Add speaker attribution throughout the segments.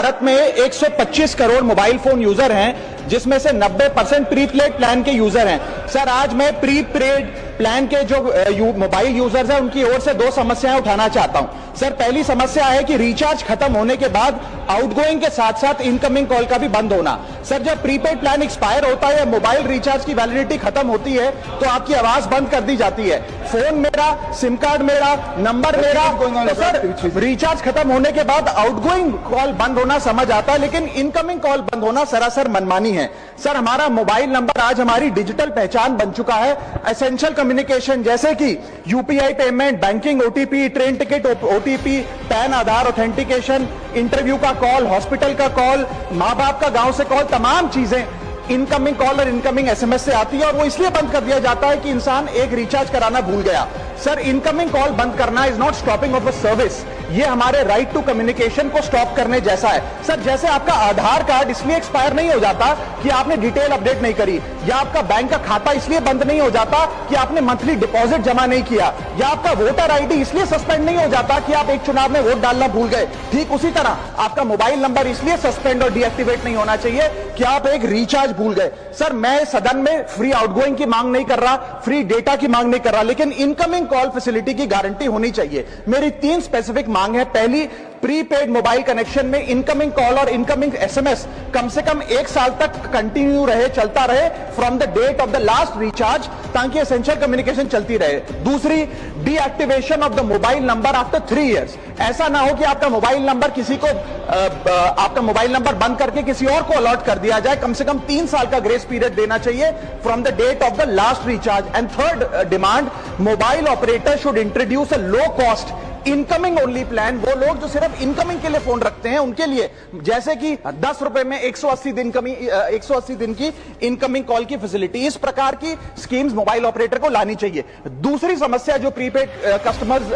Speaker 1: भारत में 125 crore mobile phone user हैं, जिसमें से 90% प्रीपेड प्लान के यूजर हैं। सर, आज मैं प्रीपेड प्लान के जो मोबाइल यूजर्स हैं उनकी ओर से दो समस्याएं उठाना चाहता हूं। सर, पहली समस्या है कि रिचार्ज खत्म होने के बाद आउटगोइंग के साथ साथ इनकमिंग कॉल का भी बंद होना। सर, जब प्रीपेड प्लान एक्सपायर होता है या मोबाइल रिचार्ज की वैलिडिटी खत्म होती है तो आपकी आवाज बंद कर दी जाती है। फोन मेरा, सिम कार्ड मेरा, नंबर मेरा, तो सर रिचार्ज खत्म होने के बाद आउटगोइंग कॉल बंद होना समझ आता है, लेकिन इनकमिंग कॉल बंद होना सरासर मनमानी है। सर, हमारा मोबाइल नंबर आज हमारी डिजिटल पहचान बन चुका है। एसेंशियल कम्युनिकेशन जैसे कि UPI payment, banking, OTP, train ticket OTP, PAN Aadhaar authentication, interview का कॉल, हॉस्पिटल का कॉल, मां बाप का गांव से कॉल, तमाम चीजें इनकमिंग कॉल और इनकमिंग एसएमएस से आती है और वो इसलिए बंद कर दिया जाता है कि इंसान एक रिचार्ज कराना भूल गया। सर, इनकमिंग कॉल बंद करना is not stopping of a service, ये हमारे राइट टू कम्युनिकेशन को स्टॉप करने जैसा है। सर, जैसे आपका आधार कार्ड इसलिए एक्सपायर नहीं हो जाता कि आपने डिटेल अपडेट नहीं करी, या आपका बैंक का खाता इसलिए बंद नहीं हो जाता कि आपने मंथली डिपॉजिट जमा नहीं किया, या आपका वोटर आईडी इसलिए सस्पेंड नहीं हो जाता कि आप एक चुनाव में वोट डालना भूल गए। ठीक उसी तरह आपका मोबाइल नंबर इसलिए सस्पेंड और डीएक्टिवेट नहीं होना चाहिए कि आप एक रिचार्ज भूल गए। सर, मैं सदन में फ्री आउटगोइंग की मांग नहीं कर रहा, फ्री डेटा की मांग नहीं कर रहा, लेकिन इनकमिंग कॉल फैसिलिटी की गारंटी होनी चाहिए। मेरी 3 स्पेसिफिक मांग है। पहली, प्रीपेड मोबाइल कनेक्शन में इनकमिंग कॉल और इनकमिंग एसएमएस कम से कम 1 साल तक कंटिन्यू रहे, चलता रहे from the date of the last recharge, ताकि एसेंशियल कम्युनिकेशन चलती रहे। दूसरी, deactivation of the mobile number after 3 years. ऐसा ना हो कि आपका मोबाइल नंबर किसी को आपका मोबाइल नंबर बंद करके किसी और को अलॉट कर दिया जाए। कम से कम 3 साल का ग्रेस पीरियड देना चाहिए from the date of the last recharge. And third demand, mobile operator should introduce a low cost incoming only plan. वो लोग जो सिर्फ इनकमिंग के लिए फोन रखते हैं उनके लिए, जैसे कि 10 रुपए में 180 दिन की इनकमिंग कॉल की फैसिलिटी, इस प्रकार की स्कीम्स मोबाइल ऑपरेटर को लानी चाहिए। दूसरी समस्या जो प्रीपेड कस्टमर्स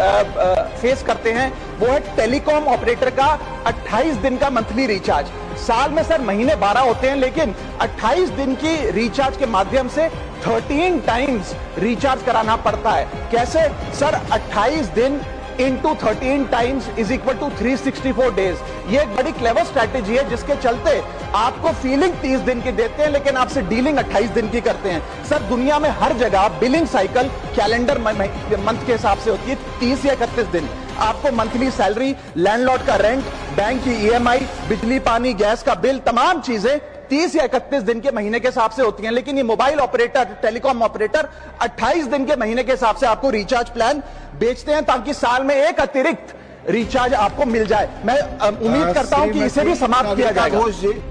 Speaker 1: फेस करते हैं वो है टेलीकॉम ऑपरेटर का 28 दिन का मंथली रिचार्ज। साल में सर महीने 12 होते हैं, लेकिन 28 दिन की रिचार्ज के माध्यम से 13 टाइम्स रिचार्ज कराना पड़ता है। कैसे सर? 28 दिन into 13 times is equal to 364 days. ये एक बड़ी क्लेवर स्ट्रैटेजी है, जिसके चलते आपको फीलिंग 30 दिन की देते हैं, लेकिन आपसे डीलिंग 28 दिन की करते हैं। सर, दुनिया में हर जगह बिलिंग साइकिल कैलेंडर मंथ के हिसाब से होती है, 30 या 31 दिन। आपको मंथली सैलरी, लैंडलॉर्ड का रेंट, बैंक की ईएमआई, बिजली पानी गैस का बिल, तमाम चीजें 30 या 31 दिन के महीने के हिसाब से होती हैं। लेकिन ये मोबाइल ऑपरेटर, टेलीकॉम ऑपरेटर 28 दिन के महीने के हिसाब से आपको रिचार्ज प्लान बेचते हैं, ताकि साल में एक अतिरिक्त रिचार्ज आपको मिल जाए। मैं उम्मीद करता हूं कि इसे भी समाप्त किया जाएगा।